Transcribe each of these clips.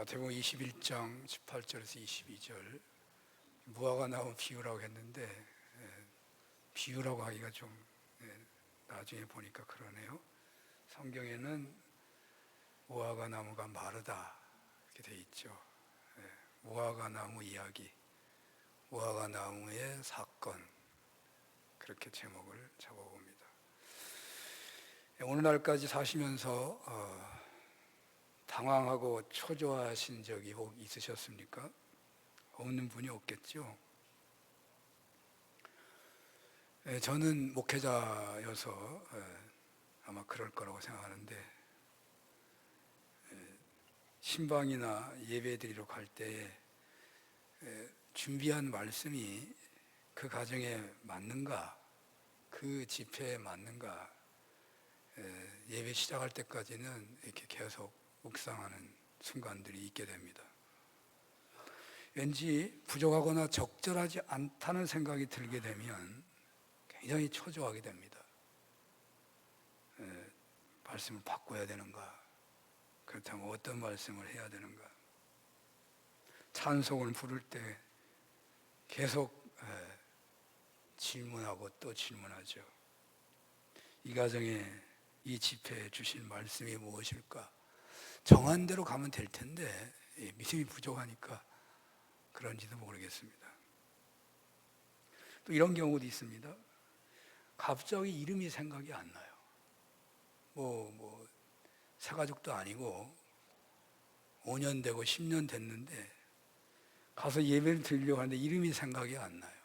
마태복음 21장 18절에서 22절 무화과 나무 비유라고 했는데 비유라고 하기가 좀 나중에 보니까 그러네요. 성경에는 무화과 나무가 마르다 이렇게 돼 있죠. 무화과 나무 이야기, 무화과 나무의 사건, 그렇게 제목을 잡아봅니다. 오늘날까지 사시면서 당황하고 초조하신 적이 혹 있으셨습니까? 없는 분이 없겠죠. 저는 목회자여서 아마 그럴 거라고 생각하는데, 신방이나 예배드리러 갈 때에 준비한 말씀이 그 가정에 맞는가, 그 집회에 맞는가, 예배 시작할 때까지는 이렇게 계속 묵상하는 순간들이 있게 됩니다. 왠지 부족하거나 적절하지 않다는 생각이 들게 되면 굉장히 초조하게 됩니다. 말씀을 바꿔야 되는가? 그렇다면 어떤 말씀을 해야 되는가? 찬송을 부를 때 계속 질문하고 또 질문하죠. 이 가정에 이 집회에 주신 말씀이 무엇일까? 정한 대로 가면 될 텐데 믿음이 부족하니까 그런지도 모르겠습니다. 또 이런 경우도 있습니다. 갑자기 이름이 생각이 안 나요. 새가족도 아니고 5년 되고 10년 됐는데 가서 예배를 드리려고 하는데 이름이 생각이 안 나요.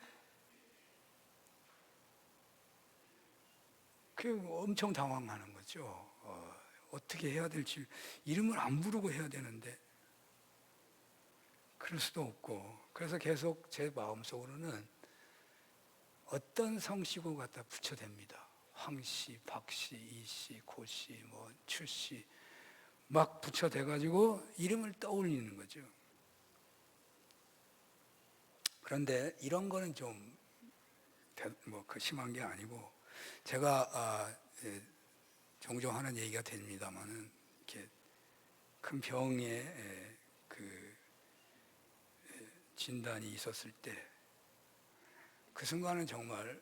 그 엄청 당황하는 거죠. 어떻게 해야 될지, 이름을 안 부르고 해야 되는데 그럴 수도 없고, 그래서 계속 제 마음속으로는 어떤 성씨고 갖다 붙여댑니다. 황씨, 박씨, 이씨, 고씨, 출씨 막 붙여대가지고 이름을 떠올리는 거죠. 그런데 이런 거는 좀 심한 게 아니고, 제가 종종 하는 얘기가 됩니다만은, 이렇게 큰 병에 진단이 있었을 때 그 순간은 정말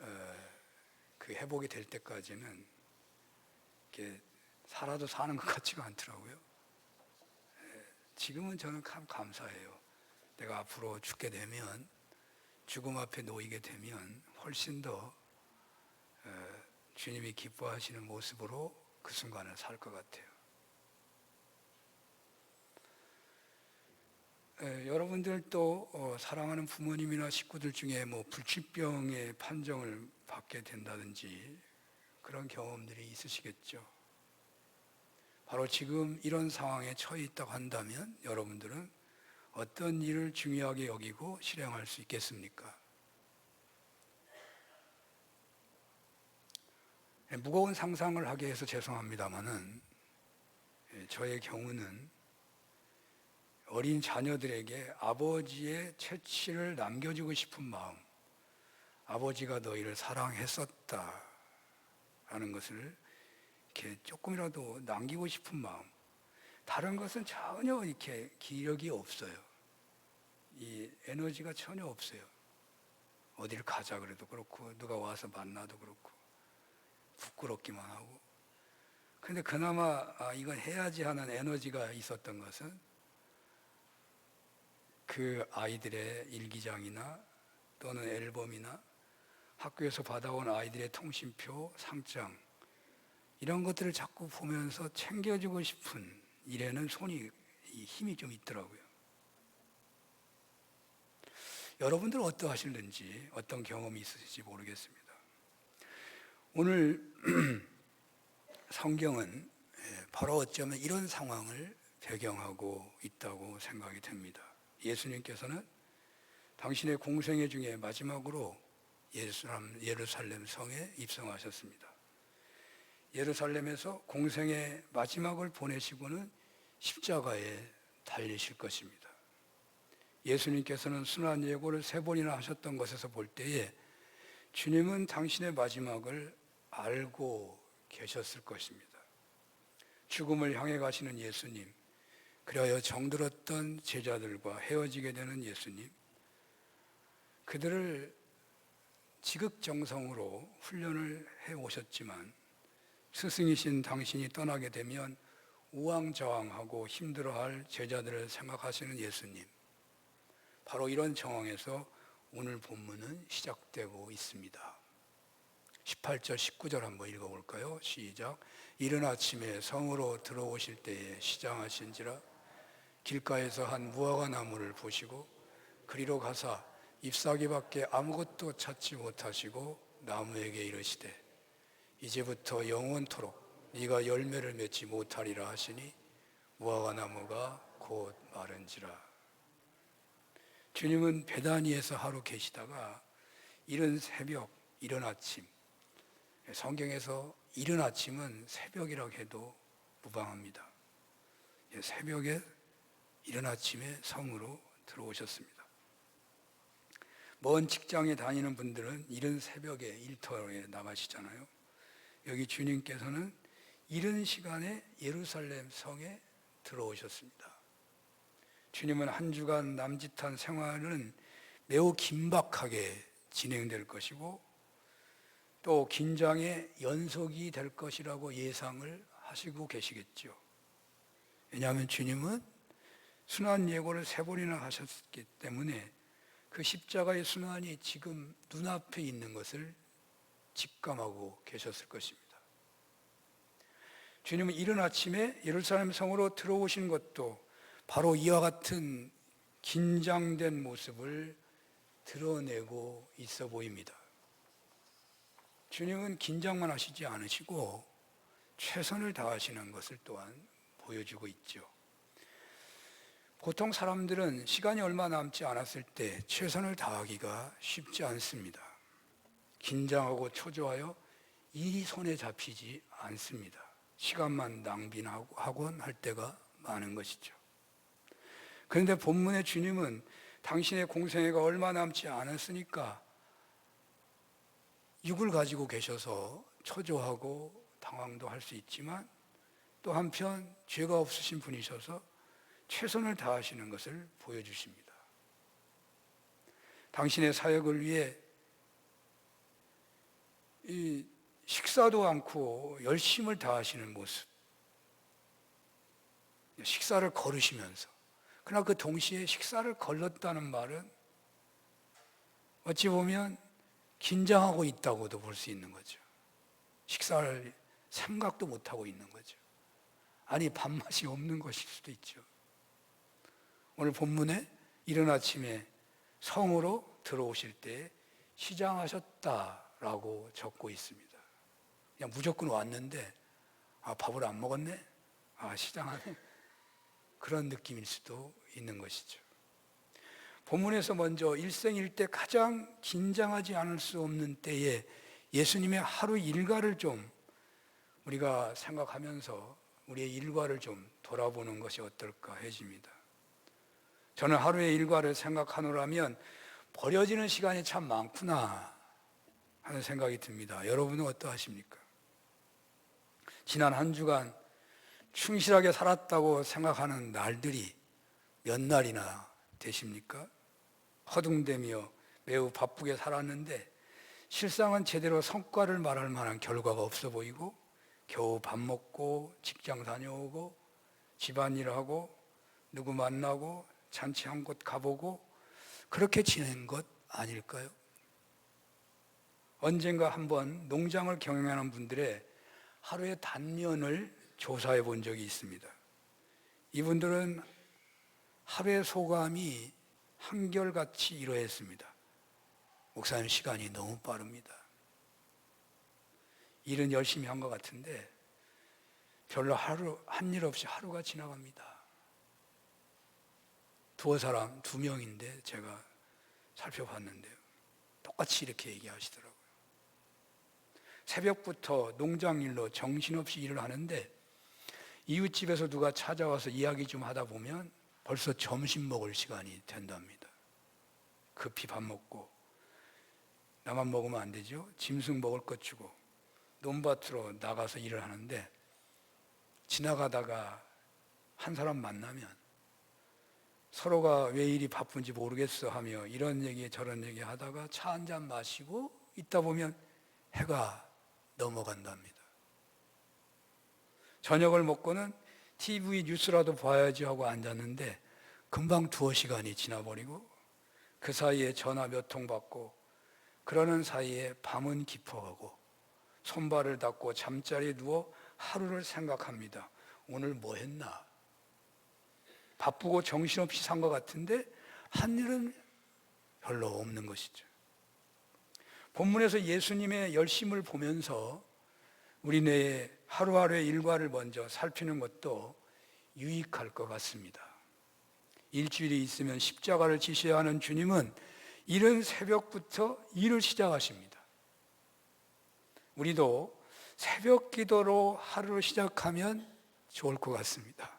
그 회복이 될 때까지는 이렇게 살아도 사는 것 같지가 않더라고요. 지금은 저는 참 감사해요. 내가 앞으로 죽게 되면, 죽음 앞에 놓이게 되면 훨씬 더 주님이 기뻐하시는 모습으로 그 순간을 살 것 같아요. 여러분들도 사랑하는 부모님이나 식구들 중에 불치병의 판정을 받게 된다든지 그런 경험들이 있으시겠죠. 바로 지금 이런 상황에 처해 있다고 한다면 여러분들은 어떤 일을 중요하게 여기고 실행할 수 있겠습니까? 무거운 상상을 하게 해서 죄송합니다마는 저의 경우는 어린 자녀들에게 아버지의 채취를 남겨주고 싶은 마음, 아버지가 너희를 사랑했었다 라는 것을 이렇게 조금이라도 남기고 싶은 마음, 다른 것은 전혀 이렇게 기력이 없어요. 이 에너지가 전혀 없어요. 어디를 가자 그래도 그렇고, 누가 와서 만나도 그렇고, 부끄럽기만 하고. 그런데 그나마 이건 해야지 하는 에너지가 있었던 것은 그 아이들의 일기장이나 또는 앨범이나 학교에서 받아온 아이들의 통신표, 상장, 이런 것들을 자꾸 보면서 챙겨주고 싶은 일에는 힘이 좀 있더라고요. 여러분들은 어떠하실는지, 어떤 경험이 있으실지 모르겠습니다. 오늘 성경은 바로 어쩌면 이런 상황을 배경하고 있다고 생각이 됩니다. 예수님께서는 당신의 공생애 중에 마지막으로 예루살렘 성에 입성하셨습니다. 예루살렘에서 공생의 마지막을 보내시고는 십자가에 달리실 것입니다. 예수님께서는 순환 예고를 3번이나 하셨던 것에서 볼 때에 주님은 당신의 마지막을 알고 계셨을 것입니다. 죽음을 향해 가시는 예수님, 그리하여 정들었던 제자들과 헤어지게 되는 예수님, 그들을 지극정성으로 훈련을 해오셨지만 스승이신 당신이 떠나게 되면 우왕좌왕하고 힘들어할 제자들을 생각하시는 예수님, 바로 이런 정황에서 오늘 본문은 시작되고 있습니다. 18절 19절 한번 읽어볼까요? 시작. 이른 아침에 성으로 들어오실 때에 시장하신지라 길가에서 한 무화과 나무를 보시고 그리로 가사 잎사귀밖에 아무것도 찾지 못하시고 나무에게 이르시되 이제부터 영원토록 네가 열매를 맺지 못하리라 하시니 무화과 나무가 곧 마른지라. 주님은 베다니에서 하루 계시다가 이른 새벽, 이른 아침, 성경에서 이른 아침은 새벽이라고 해도 무방합니다. 새벽에 이른 아침에 성으로 들어오셨습니다. 먼 직장에 다니는 분들은 이른 새벽에 일터에 나가시잖아요. 여기 주님께서는 이른 시간에 예루살렘 성에 들어오셨습니다. 주님은 한 주간 남짓한 생활은 매우 긴박하게 진행될 것이고 또 긴장의 연속이 될 것이라고 예상을 하시고 계시겠죠. 왜냐하면 주님은 순환 예고를 3번이나 하셨기 때문에 그 십자가의 순환이 지금 눈앞에 있는 것을 직감하고 계셨을 것입니다. 주님은 이른 아침에 예루살렘 성으로 들어오신 것도 바로 이와 같은 긴장된 모습을 드러내고 있어 보입니다. 주님은 긴장만 하시지 않으시고 최선을 다하시는 것을 또한 보여주고 있죠. 보통 사람들은 시간이 얼마 남지 않았을 때 최선을 다하기가 쉽지 않습니다. 긴장하고 초조하여 일이 손에 잡히지 않습니다. 시간만 낭비하곤 할 때가 많은 것이죠. 그런데 본문의 주님은 당신의 공생애가 얼마 남지 않았으니까 육을 가지고 계셔서 초조하고 당황도 할 수 있지만 또 한편 죄가 없으신 분이셔서 최선을 다하시는 것을 보여주십니다. 당신의 사역을 위해 식사도 않고 열심을 다하시는 모습, 식사를 거르시면서, 그러나 그 동시에 식사를 걸렀다는 말은 어찌 보면 긴장하고 있다고도 볼 수 있는 거죠. 식사를 생각도 못하고 있는 거죠. 아니, 밥맛이 없는 것일 수도 있죠. 오늘 본문에 이른 아침에 성으로 들어오실 때 시장하셨다라고 적고 있습니다. 그냥 무조건 왔는데 밥을 안 먹었네? 시장하네? 그런 느낌일 수도 있는 것이죠. 본문에서 먼저 일생일대 가장 긴장하지 않을 수 없는 때에 예수님의 하루 일과를 좀 우리가 생각하면서 우리의 일과를 좀 돌아보는 것이 어떨까 해집니다. 저는 하루의 일과를 생각하노라면 버려지는 시간이 참 많구나 하는 생각이 듭니다. 여러분은 어떠하십니까? 지난 한 주간 충실하게 살았다고 생각하는 날들이 몇 날이나 되십니까? 허둥대며 매우 바쁘게 살았는데 실상은 제대로 성과를 말할 만한 결과가 없어 보이고 겨우 밥 먹고 직장 다녀오고 집안일하고 누구 만나고 잔치 한 곳 가보고 그렇게 지낸 것 아닐까요? 언젠가 한번 농장을 경영하는 분들의 하루의 단면을 조사해 본 적이 있습니다. 이분들은 하루의 소감이 한결같이 이러했습니다. 목사님, 시간이 너무 빠릅니다. 일은 열심히 한 것 같은데 별로 한 일 없이 하루가 지나갑니다. 두어 사람, 2명인데 제가 살펴봤는데요. 똑같이 이렇게 얘기하시더라고요. 새벽부터 농장일로 정신없이 일을 하는데 이웃집에서 누가 찾아와서 이야기 좀 하다 보면 벌써 점심 먹을 시간이 된답니다. 급히 밥 먹고 나만 먹으면 안 되죠. 짐승 먹을 것 주고 논밭으로 나가서 일을 하는데 지나가다가 한 사람 만나면 서로가 왜 이리 바쁜지 모르겠어 하며 이런 얘기 저런 얘기 하다가 차 한 잔 마시고 있다 보면 해가 넘어간답니다. 저녁을 먹고는 TV 뉴스라도 봐야지 하고 앉았는데 금방 2시간이 지나버리고 그 사이에 전화 몇 통 받고 그러는 사이에 밤은 깊어가고 손발을 닦고 잠자리에 누워 하루를 생각합니다. 오늘 뭐 했나? 바쁘고 정신없이 산 것 같은데 한 일은 별로 없는 것이죠. 본문에서 예수님의 열심을 보면서 우리네 하루하루의 일과를 먼저 살피는 것도 유익할 것 같습니다. 일주일이 있으면 십자가를 지셔야 하는 주님은 이른 새벽부터 일을 시작하십니다. 우리도 새벽 기도로 하루를 시작하면 좋을 것 같습니다.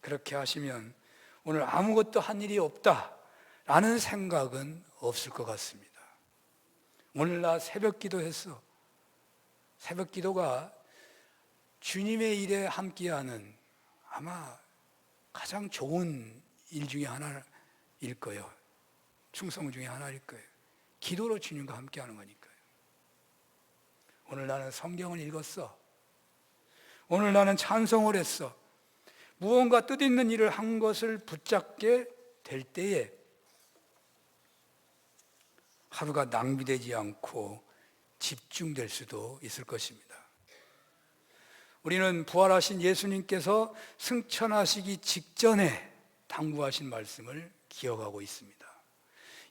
그렇게 하시면 오늘 아무것도 한 일이 없다라는 생각은 없을 것 같습니다. 오늘 나 새벽 기도했어. 새벽 기도가 주님의 일에 함께하는 아마 가장 좋은 일 중에 하나일 거예요. 충성 중에 하나일 거예요. 기도로 주님과 함께하는 거니까요. 오늘 나는 성경을 읽었어. 오늘 나는 찬송을 했어. 무언가 뜻있는 일을 한 것을 붙잡게 될 때에 하루가 낭비되지 않고 집중될 수도 있을 것입니다. 우리는 부활하신 예수님께서 승천하시기 직전에 당부하신 말씀을 기억하고 있습니다.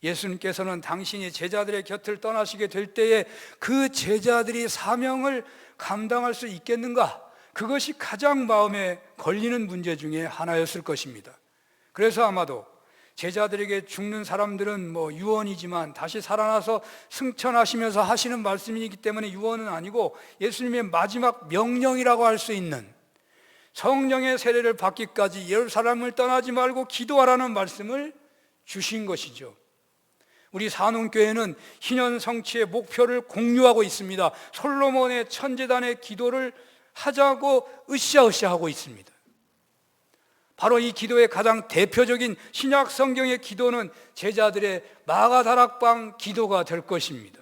예수님께서는 당신이 제자들의 곁을 떠나시게 될 때에 그 제자들이 사명을 감당할 수 있겠는가? 그것이 가장 마음에 걸리는 문제 중에 하나였을 것입니다. 그래서 아마도 제자들에게 죽는 사람들은 유언이지만 다시 살아나서 승천하시면서 하시는 말씀이기 때문에 유언은 아니고 예수님의 마지막 명령이라고 할 수 있는 성령의 세례를 받기까지 예루살렘을 떠나지 말고 기도하라는 말씀을 주신 것이죠. 우리 산운교회는 희년 성취의 목표를 공유하고 있습니다. 솔로몬의 천제단의 기도를 하자고 으쌰으쌰 하고 있습니다. 바로 이 기도의 가장 대표적인 신약 성경의 기도는 제자들의 마가다락방 기도가 될 것입니다.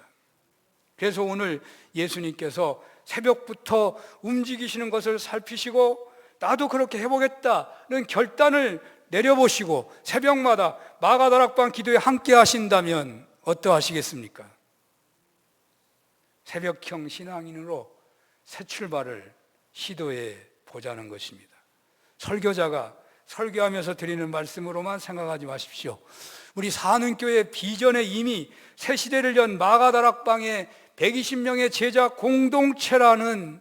그래서 오늘 예수님께서 새벽부터 움직이시는 것을 살피시고 나도 그렇게 해보겠다는 결단을 내려보시고 새벽마다 마가다락방 기도에 함께 하신다면 어떠하시겠습니까? 새벽형 신앙인으로 새 출발을 시도해 보자는 것입니다. 설교자가 설교하면서 드리는 말씀으로만 생각하지 마십시오. 우리 산운교회 비전에 이미 새 시대를 연 마가다락방에 120명의 제자 공동체라는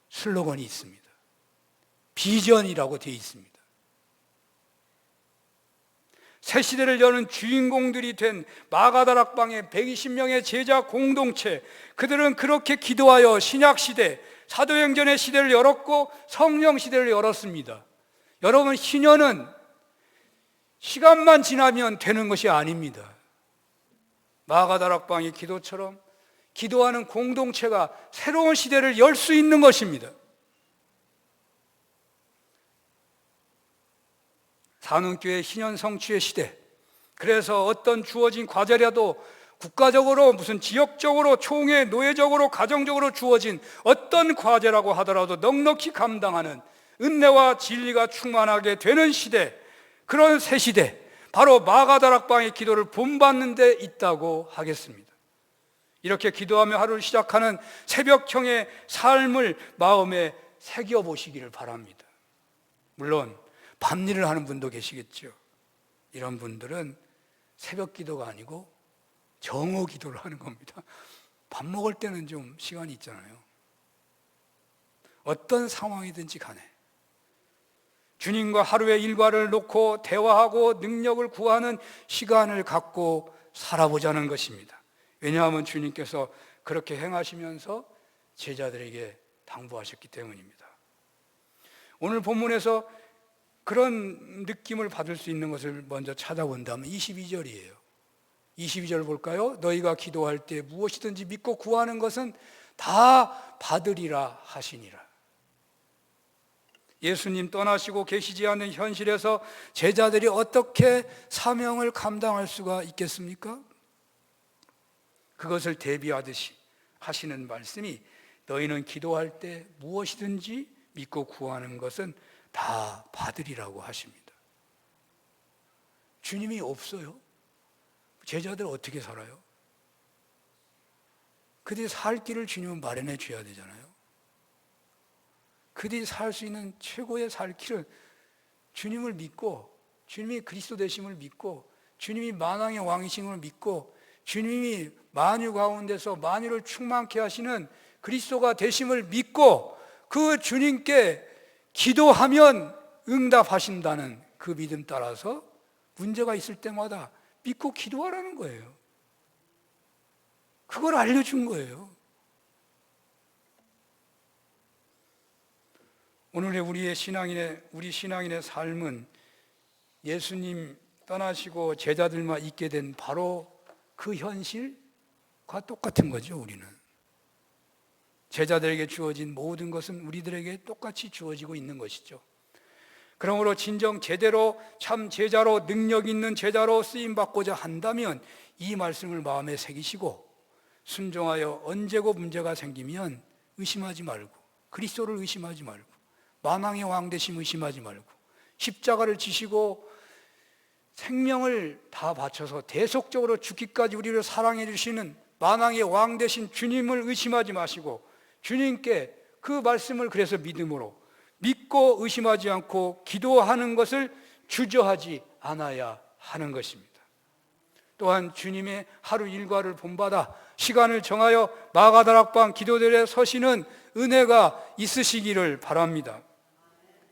슬로건이 있습니다. 비전이라고 되어 있습니다. 새 시대를 여는 주인공들이 된 마가다락방의 120명의 제자 공동체, 그들은 그렇게 기도하여 신약시대, 사도행전의 시대를 열었고 성령 시대를 열었습니다. 여러분, 신년은 시간만 지나면 되는 것이 아닙니다. 마가다락방의 기도처럼 기도하는 공동체가 새로운 시대를 열 수 있는 것입니다. 산운교회 신년 성취의 시대, 그래서 어떤 주어진 과제라도 국가적으로 무슨 지역적으로 총회 노예적으로 가정적으로 주어진 어떤 과제라고 하더라도 넉넉히 감당하는 은혜와 진리가 충만하게 되는 시대, 그런 새 시대, 바로 마가다락방의 기도를 본받는 데 있다고 하겠습니다. 이렇게 기도하며 하루를 시작하는 새벽형의 삶을 마음에 새겨보시기를 바랍니다. 물론 밤일을 하는 분도 계시겠죠. 이런 분들은 새벽 기도가 아니고 정오 기도를 하는 겁니다. 밥 먹을 때는 좀 시간이 있잖아요. 어떤 상황이든지 간에 주님과 하루의 일과를 놓고 대화하고 능력을 구하는 시간을 갖고 살아보자는 것입니다. 왜냐하면 주님께서 그렇게 행하시면서 제자들에게 당부하셨기 때문입니다. 오늘 본문에서 그런 느낌을 받을 수 있는 것을 먼저 찾아본다면 22절이에요. 22절 볼까요? 너희가 기도할 때 무엇이든지 믿고 구하는 것은 다 받으리라 하시니라. 예수님 떠나시고 계시지 않는 현실에서 제자들이 어떻게 사명을 감당할 수가 있겠습니까? 그것을 대비하듯이 하시는 말씀이 너희는 기도할 때 무엇이든지 믿고 구하는 것은 다 받으리라고 하십니다. 주님이 없어요? 제자들 어떻게 살아요? 그들이 살 길을 주님은 마련해 줘야 되잖아요. 그들이 살 수 있는 최고의 살 길은 주님을 믿고, 주님이 그리스도 되심을 믿고, 주님이 만왕의 왕이심을 믿고, 주님이 만유 가운데서 만유를 충만케 하시는 그리스도가 되심을 믿고, 그 주님께 기도하면 응답하신다는 그 믿음 따라서 문제가 있을 때마다 믿고 기도하라는 거예요. 그걸 알려준 거예요. 오늘의 우리 신앙인의 삶은 예수님 떠나시고 제자들만 있게 된 바로 그 현실과 똑같은 거죠. 우리는 제자들에게 주어진 모든 것은 우리들에게 똑같이 주어지고 있는 것이죠. 그러므로 진정 제대로 참 제자로, 능력 있는 제자로 쓰임받고자 한다면 이 말씀을 마음에 새기시고 순종하여 언제고 문제가 생기면 의심하지 말고, 그리스도를 의심하지 말고, 만왕의 왕 되심 의심하지 말고, 십자가를 지시고 생명을 다 바쳐서 대속적으로 죽기까지 우리를 사랑해 주시는 만왕의 왕 되신 주님을 의심하지 마시고, 주님께 그 말씀을 그래서 믿음으로 믿고 의심하지 않고 기도하는 것을 주저하지 않아야 하는 것입니다. 또한 주님의 하루 일과를 본받아 시간을 정하여 마가다락방 기도들에 서시는 은혜가 있으시기를 바랍니다.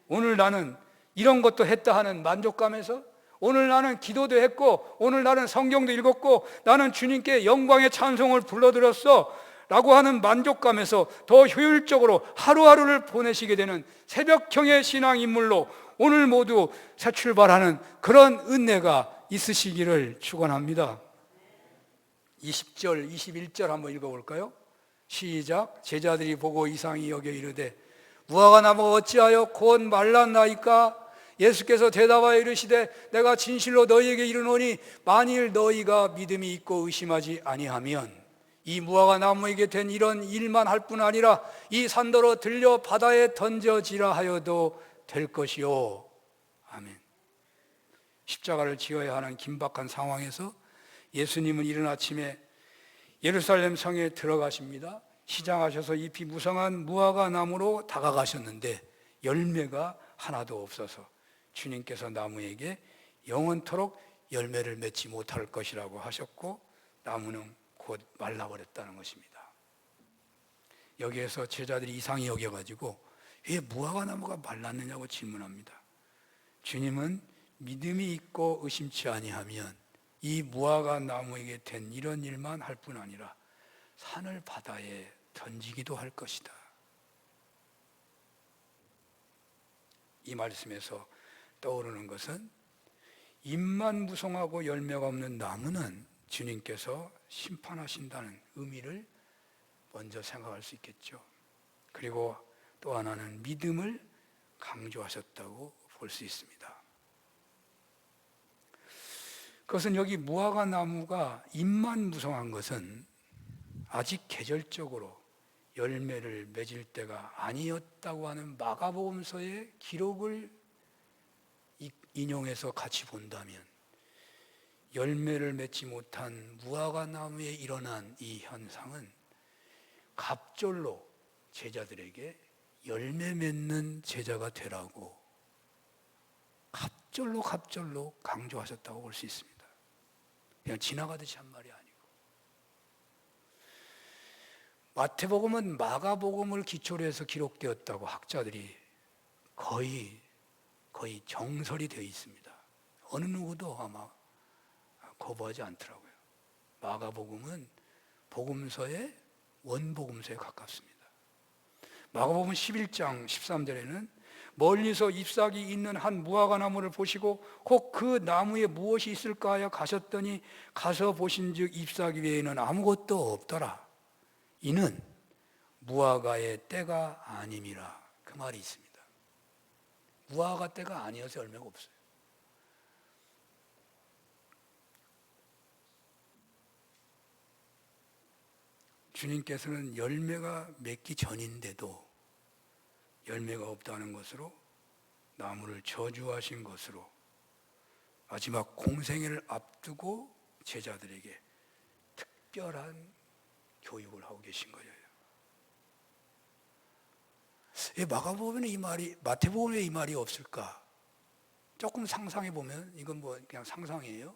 오늘 나는 이런 것도 했다 하는 만족감에서, 오늘 나는 기도도 했고, 오늘 나는 성경도 읽었고, 나는 주님께 영광의 찬송을 불러드렸어 라고 하는 만족감에서 더 효율적으로 하루하루를 보내시게 되는 새벽형의 신앙인물로 오늘 모두 새 출발하는 그런 은혜가 있으시기를 축원합니다. 20절, 21절 한번 읽어볼까요? 시작. 제자들이 보고 이상히 여겨 이르되 무화과 나무가 어찌하여 곧 말랐나이까? 예수께서 대답하여 이르시되 내가 진실로 너희에게 이르노니 만일 너희가 믿음이 있고 의심하지 아니하면 이 무화과 나무에게 된 이런 일만 할 뿐 아니라 이 산더러 들려 바다에 던져지라 하여도 될 것이요. 아멘. 십자가를 지어야 하는 긴박한 상황에서 예수님은 이른 아침에 예루살렘 성에 들어가십니다. 시장하셔서 잎이 무성한 무화과 나무로 다가가셨는데 열매가 하나도 없어서 주님께서 나무에게 영원토록 열매를 맺지 못할 것이라고 하셨고, 나무는 곧 말라버렸다는 것입니다. 여기에서 제자들이 이상히 여겨가지고 왜 무화과 나무가 말랐느냐고 질문합니다. 주님은 믿음이 있고 의심치 아니하면 이 무화과 나무에게 된 이런 일만 할 뿐 아니라 산을 바다에 던지기도 할 것이다. 이 말씀에서 떠오르는 것은 잎만 무성하고 열매가 없는 나무는 주님께서 심판하신다는 의미를 먼저 생각할 수 있겠죠. 그리고 또 하나는 믿음을 강조하셨다고 볼 수 있습니다. 그것은 여기 무화과 나무가 잎만 무성한 것은 아직 계절적으로 열매를 맺을 때가 아니었다고 하는 마가복음서의 기록을 인용해서 같이 본다면 열매를 맺지 못한 무화과 나무에 일어난 이 현상은 갑절로 제자들에게 열매 맺는 제자가 되라고 갑절로 강조하셨다고 볼 수 있습니다. 그냥 지나가듯이 한 말이 아니고, 마태복음은 마가복음을 기초로 해서 기록되었다고 학자들이 거의 정설이 되어 있습니다. 어느 누구도 아마 거부하지 않더라고요. 마가복음은 복음서의 원복음서에 가깝습니다. 마가복음 11장 13절에는 멀리서 잎사귀 있는 한 무화과 나무를 보시고 혹 그 나무에 무엇이 있을까 하여 가셨더니 가서 보신즉 잎사귀 외에는 아무것도 없더라. 이는 무화과의 때가 아님이라. 그 말이 있습니다. 무화과 때가 아니어서 열매가 없어요. 주님께서는 열매가 맺기 전인데도 열매가 없다는 것으로 나무를 저주하신 것으로 마지막 공생애를 앞두고 제자들에게 특별한 교육을 하고 계신 거예요. 마가복음에 이 말이, 마태복음에 이 말이 없을까? 조금 상상해 보면 이건 뭐 그냥 상상이에요.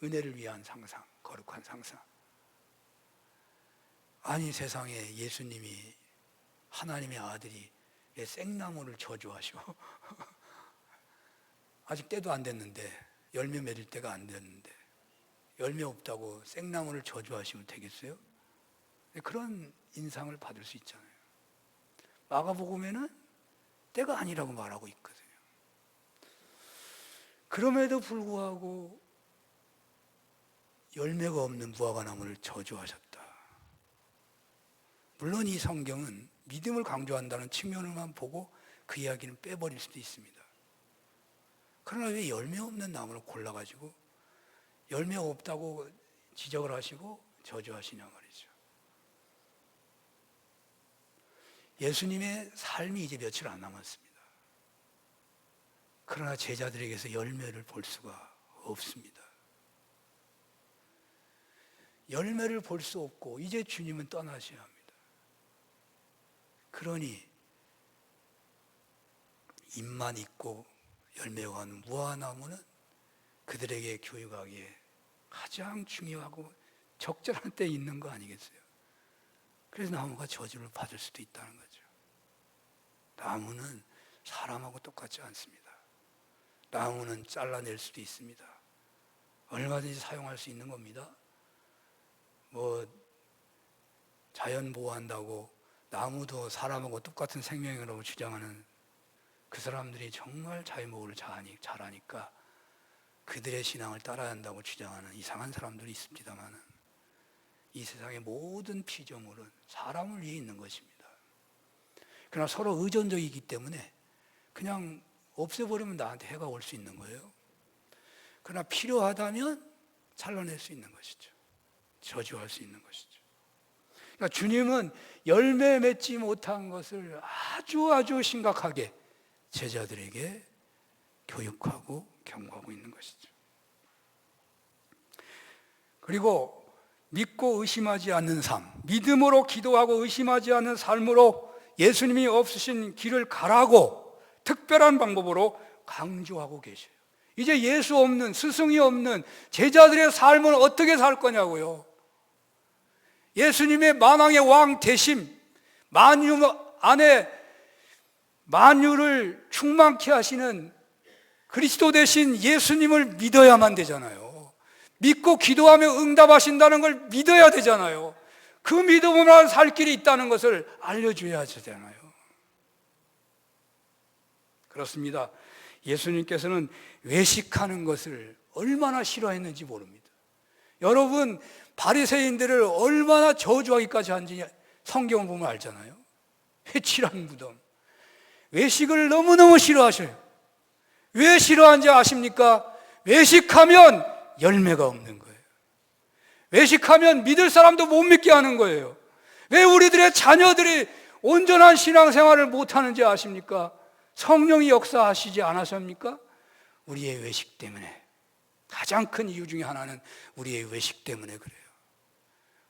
은혜를 위한 상상, 거룩한 상상. 아니 세상에 예수님이 하나님의 아들이 왜 생나무를 저주하시고 아직 때도 안 됐는데 열매 맺을 때가 안 됐는데 열매 없다고 생나무를 저주하시면 되겠어요? 그런 인상을 받을 수 있잖아요. 마가복음에는 때가 아니라고 말하고 있거든요. 그럼에도 불구하고 열매가 없는 무화과 나무를 저주하셨다. 물론 이 성경은 믿음을 강조한다는 측면을만 보고 그 이야기는 빼버릴 수도 있습니다. 그러나 왜 열매 없는 나무를 골라가지고 열매 없다고 지적을 하시고 저주하시냐 말이죠. 예수님의 삶이 이제 며칠 안 남았습니다. 그러나 제자들에게서 열매를 볼 수가 없습니다. 열매를 볼 수 없고 이제 주님은 떠나셔야 합니다. 그러니 잎만 있고 열매가 없는 무화과나무는 그들에게 교육하기에 가장 중요하고 적절한 때에 있는 거 아니겠어요? 그래서 나무가 저주를 받을 수도 있다는 거죠. 나무는 사람하고 똑같지 않습니다. 나무는 잘라낼 수도 있습니다. 얼마든지 사용할 수 있는 겁니다. 뭐 자연 보호한다고 나무도 사람하고 똑같은 생명이라고 주장하는 그 사람들이 정말 자연 보호를 잘하니까 그들의 신앙을 따라야 한다고 주장하는 이상한 사람들이 있습니다만 이 세상의 모든 피조물은 사람을 위해 있는 것입니다. 그러나 서로 의존적이기 때문에 그냥 없애버리면 나한테 해가 올 수 있는 거예요. 그러나 필요하다면 잘라낼 수 있는 것이죠. 저주할 수 있는 것이죠. 그러니까 주님은 열매 맺지 못한 것을 아주 심각하게 제자들에게 교육하고 경고하고 있는 것이죠. 그리고 믿고 의심하지 않는 삶, 믿음으로 기도하고 의심하지 않는 삶으로 예수님이 없으신 길을 가라고 특별한 방법으로 강조하고 계셔요. 이제 예수 없는, 스승이 없는 제자들의 삶은 어떻게 살 거냐고요. 예수님의 만왕의 왕 대심, 만유 안에 만유를 충만케 하시는 그리스도 대신 예수님을 믿어야만 되잖아요. 믿고 기도하며 응답하신다는 걸 믿어야 되잖아요. 그 믿음으로만 살 길이 있다는 것을 알려줘야 하잖아요. 그렇습니다. 예수님께서는 외식하는 것을 얼마나 싫어했는지 모릅니다. 여러분, 바리새인들을 얼마나 저주하기까지 한지 성경을 보면 알잖아요. 회칠한 무덤. 외식을 너무너무 싫어하셔요. 왜 싫어하는지 아십니까? 외식하면 열매가 없는 거예요. 외식하면 믿을 사람도 못 믿게 하는 거예요. 왜 우리들의 자녀들이 온전한 신앙생활을 못하는지 아십니까? 성령이 역사하시지 않으십니까? 우리의 외식 때문에. 가장 큰 이유 중에 하나는 우리의 외식 때문에 그래요.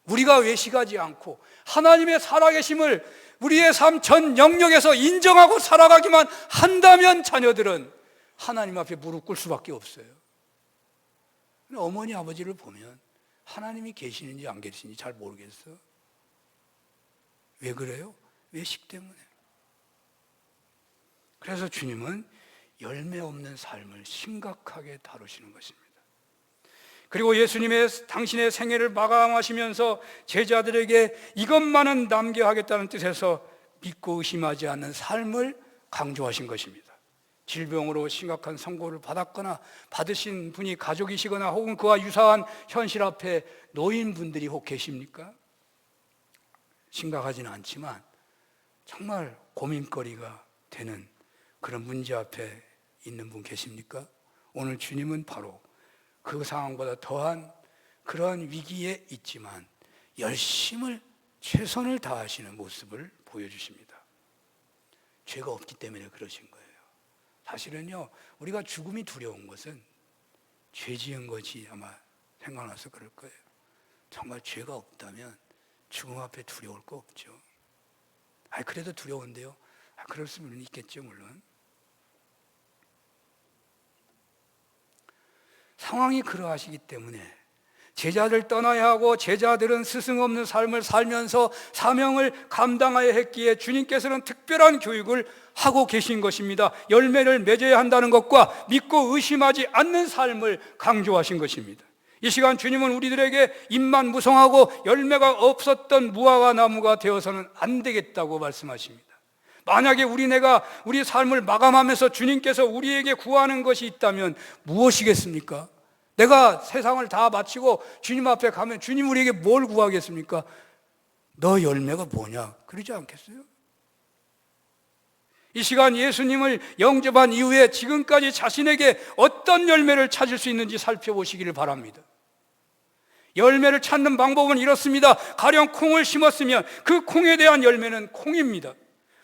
우리가 외식하지 않고 하나님의 살아계심을 우리의 삶 전 영역에서 인정하고 살아가기만 한다면 자녀들은 하나님 앞에 무릎 꿇을 수밖에 없어요. 어머니 아버지를 보면 하나님이 계시는지 안 계시는지 잘 모르겠어. 왜 그래요? 외식 때문에. 그래서 주님은 열매 없는 삶을 심각하게 다루시는 것입니다. 그리고 예수님의 당신의 생애를 마감하시면서 제자들에게 이것만은 남겨야 하겠다는 뜻에서 믿고 의심하지 않는 삶을 강조하신 것입니다. 질병으로 심각한 선고를 받았거나 받으신 분이 가족이시거나 혹은 그와 유사한 현실 앞에 노인분들이 혹 계십니까? 심각하지는 않지만 정말 고민거리가 되는 그런 문제 앞에 있는 분 계십니까? 오늘 주님은 바로 그 상황보다 더한 그러한 위기에 있지만 최선을 다하시는 모습을 보여주십니다. 죄가 없기 때문에 그러신 거예요. 사실은요, 우리가 죽음이 두려운 것은 죄 지은 것이 아마 생각나서 그럴 거예요. 정말 죄가 없다면 죽음 앞에 두려울 거 없죠. 그래도 두려운데요. 그럴 수는 있겠죠, 물론. 상황이 그러하시기 때문에 제자들 떠나야 하고 제자들은 스승 없는 삶을 살면서 사명을 감당해야 했기에 주님께서는 특별한 교육을 하고 계신 것입니다. 열매를 맺어야 한다는 것과 믿고 의심하지 않는 삶을 강조하신 것입니다. 이 시간 주님은 우리들에게 잎만 무성하고 열매가 없었던 무화과 나무가 되어서는 안 되겠다고 말씀하십니다. 만약에 우리 삶을 마감하면서 주님께서 우리에게 구하는 것이 있다면 무엇이겠습니까? 내가 세상을 다 마치고 주님 앞에 가면 주님 우리에게 뭘 구하겠습니까? 너 열매가 뭐냐? 그러지 않겠어요? 이 시간 예수님을 영접한 이후에 지금까지 자신에게 어떤 열매를 찾을 수 있는지 살펴보시기를 바랍니다. 열매를 찾는 방법은 이렇습니다. 가령 콩을 심었으면 그 콩에 대한 열매는 콩입니다.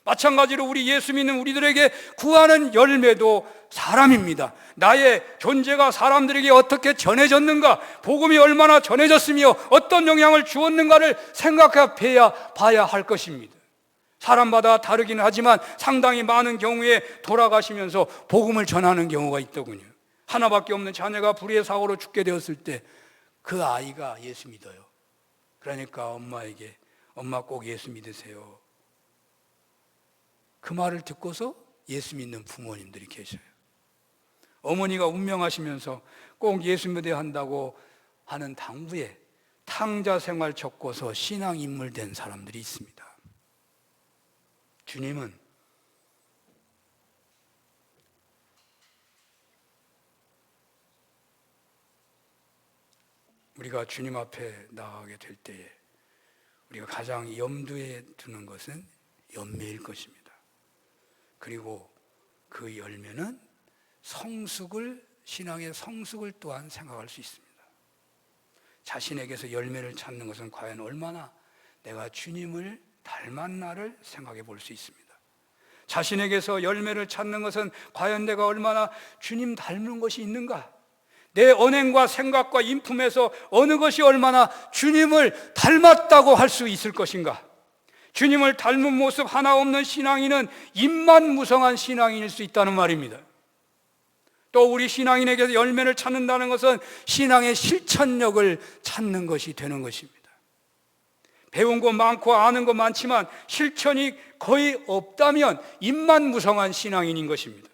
마찬가지로 우리 예수 믿는 우리들에게 구하는 열매도 사람입니다. 나의 존재가 사람들에게 어떻게 전해졌는가, 복음이 얼마나 전해졌으며 어떤 영향을 주었는가를 생각해 봐야 할 것입니다. 사람마다 다르긴 하지만 상당히 많은 경우에 돌아가시면서 복음을 전하는 경우가 있더군요. 하나밖에 없는 자녀가 불의의 사고로 죽게 되었을 때 그 아이가 예수 믿어요. 그러니까 엄마에게 엄마 꼭 예수 믿으세요. 그 말을 듣고서 예수 믿는 부모님들이 계셔요. 어머니가 운명하시면서 꼭 예수 믿어야 한다고 하는 당부에 탕자 생활 적고서 신앙 인물된 사람들이 있습니다. 주님은 우리가 주님 앞에 나가게 될 때에 우리가 가장 염두에 두는 것은 열매일 것입니다. 그리고 그 열매는 신앙의 성숙을 또한 생각할 수 있습니다. 자신에게서 열매를 찾는 것은 과연 얼마나 내가 주님을 닮았나를 생각해 볼 수 있습니다. 자신에게서 열매를 찾는 것은 과연 내가 얼마나 주님 닮은 것이 있는가? 내 언행과 생각과 인품에서 어느 것이 얼마나 주님을 닮았다고 할 수 있을 것인가? 주님을 닮은 모습 하나 없는 신앙인은 잎만 무성한 신앙인일 수 있다는 말입니다. 또 우리 신앙인에게서 열매를 찾는다는 것은 신앙의 실천력을 찾는 것이 되는 것입니다. 배운 거 많고 아는 거 많지만 실천이 거의 없다면 잎만 무성한 신앙인인 것입니다.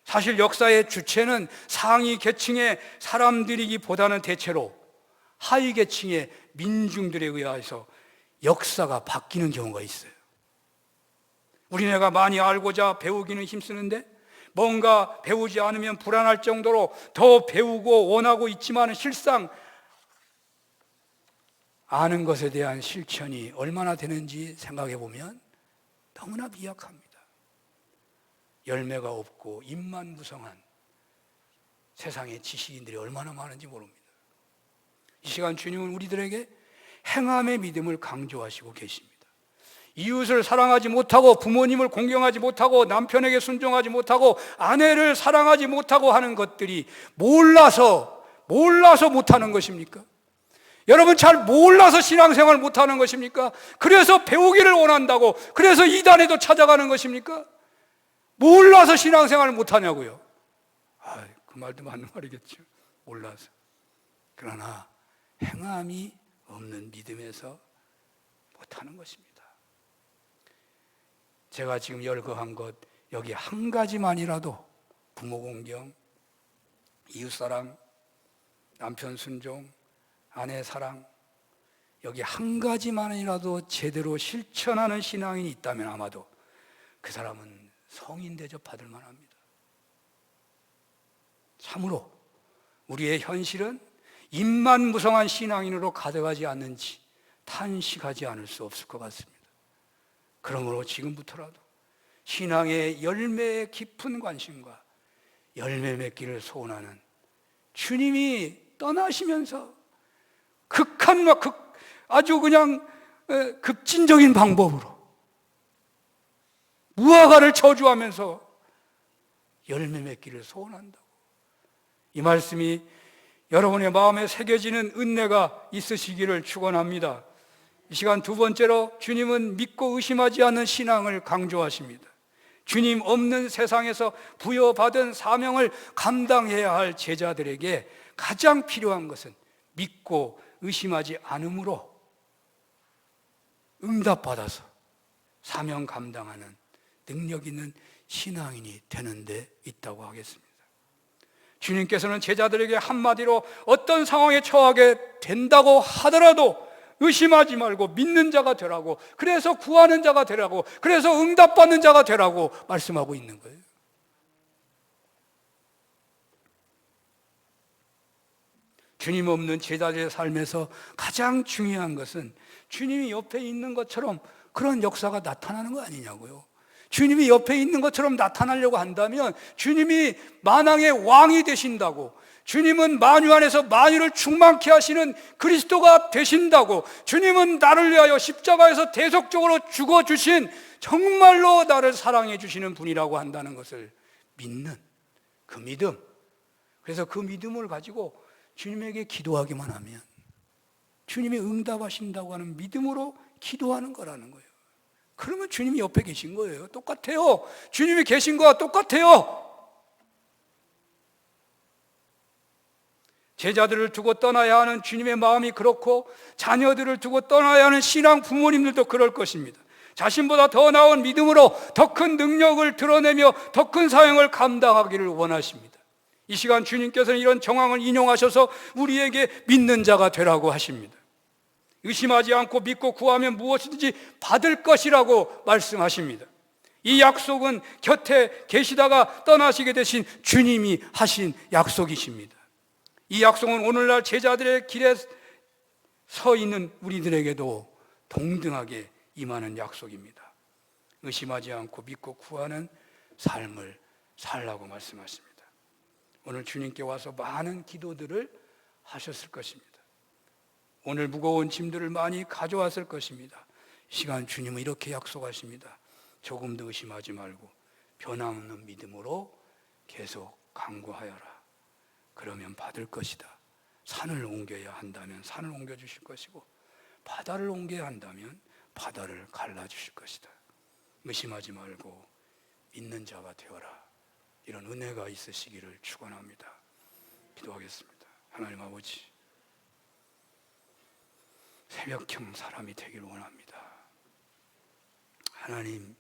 사실 역사의 주체는 상위 계층의 사람들이기보다는 대체로 하위 계층의 민중들에 의해서 역사가 바뀌는 경우가 있어요. 우리네가 많이 알고자 배우기는 힘쓰는데 뭔가 배우지 않으면 불안할 정도로 더 배우고 원하고 있지만 실상 아는 것에 대한 실천이 얼마나 되는지 생각해 보면 너무나 미약합니다. 열매가 없고 잎만 무성한 세상의 지식인들이 얼마나 많은지 모릅니다. 이 시간 주님은 우리들에게 행함의 믿음을 강조하시고 계십니다. 이웃을 사랑하지 못하고 부모님을 공경하지 못하고 남편에게 순종하지 못하고 아내를 사랑하지 못하고 하는 것들이 몰라서 못하는 것입니까? 여러분 잘 몰라서 신앙생활 못하는 것입니까? 그래서 배우기를 원한다고 그래서 이단에도 찾아가는 것입니까? 몰라서 신앙생활을 못하냐고요. 그 말도 맞는 말이겠죠. 몰라서. 그러나 행함이 없는 믿음에서 못하는 것입니다. 제가 지금 열거한 것 여기 한 가지만이라도 부모 공경, 이웃사랑, 남편 순종, 아내 사랑 여기 한 가지만이라도 제대로 실천하는 신앙인이 있다면 아마도 그 사람은 성인 대접받을 만합니다. 참으로 우리의 현실은 잎만 무성한 신앙인으로 가져가지 않는지 탄식하지 않을 수 없을 것 같습니다. 그러므로 지금부터라도 신앙의 열매에 깊은 관심과 열매 맺기를 소원하는 주님이 떠나시면서 아주 그냥 급진적인 방법으로 무화과를 저주하면서 열매 맺기를 소원한다고. 이 말씀이 여러분의 마음에 새겨지는 은혜가 있으시기를 축원합니다. 이 시간 두 번째로 주님은 믿고 의심하지 않는 신앙을 강조하십니다. 주님 없는 세상에서 부여받은 사명을 감당해야 할 제자들에게 가장 필요한 것은 믿고 의심하지 않음으로 응답받아서 사명 감당하는 능력 있는 신앙인이 되는 데 있다고 하겠습니다. 주님께서는 제자들에게 한마디로 어떤 상황에 처하게 된다고 하더라도 의심하지 말고 믿는 자가 되라고, 그래서 구하는 자가 되라고, 그래서 응답받는 자가 되라고 말씀하고 있는 거예요. 주님 없는 제자들의 삶에서 가장 중요한 것은 주님이 옆에 있는 것처럼 그런 역사가 나타나는 거 아니냐고요. 주님이 옆에 있는 것처럼 나타나려고 한다면 주님이 만왕의 왕이 되신다고, 주님은 만유 안에서 만유를 충만케 하시는 그리스도가 되신다고, 주님은 나를 위하여 십자가에서 대속적으로 죽어주신 정말로 나를 사랑해 주시는 분이라고 한다는 것을 믿는 그 믿음, 그래서 그 믿음을 가지고 주님에게 기도하기만 하면 주님이 응답하신다고 하는 믿음으로 기도하는 거라는 거예요. 그러면 주님이 옆에 계신 거예요. 똑같아요. 주님이 계신 거와 똑같아요. 제자들을 두고 떠나야 하는 주님의 마음이 그렇고, 자녀들을 두고 떠나야 하는 신앙 부모님들도 그럴 것입니다. 자신보다 더 나은 믿음으로 더 큰 능력을 드러내며 더 큰 사역을 감당하기를 원하십니다. 이 시간 주님께서는 이런 정황을 인용하셔서 우리에게 믿는 자가 되라고 하십니다. 의심하지 않고 믿고 구하면 무엇이든지 받을 것이라고 말씀하십니다. 이 약속은 곁에 계시다가 떠나시게 되신 주님이 하신 약속이십니다. 이 약속은 오늘날 제자들의 길에 서 있는 우리들에게도 동등하게 임하는 약속입니다. 의심하지 않고 믿고 구하는 삶을 살라고 말씀하십니다. 오늘 주님께 와서 많은 기도들을 하셨을 것입니다. 오늘 무거운 짐들을 많이 가져왔을 것입니다. 이 시간 주님은 이렇게 약속하십니다. 조금도 의심하지 말고 변함없는 믿음으로 계속 간구하여라. 그러면 받을 것이다. 산을 옮겨야 한다면 산을 옮겨주실 것이고, 바다를 옮겨야 한다면 바다를 갈라주실 것이다. 의심하지 말고 믿는 자가 되어라. 이런 은혜가 있으시기를 축원합니다. 기도하겠습니다. 하나님 아버지, 새벽형 사람이 되기를 원합니다. 하나님,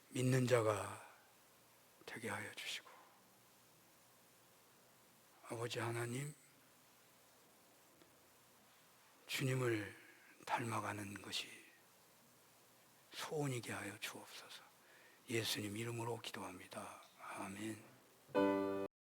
믿는 자가 되게 하여 주시고, 아버지 하나님, 주님을 닮아가는 것이 소원이게 하여 주옵소서. 예수님 이름으로 기도합니다. 아멘.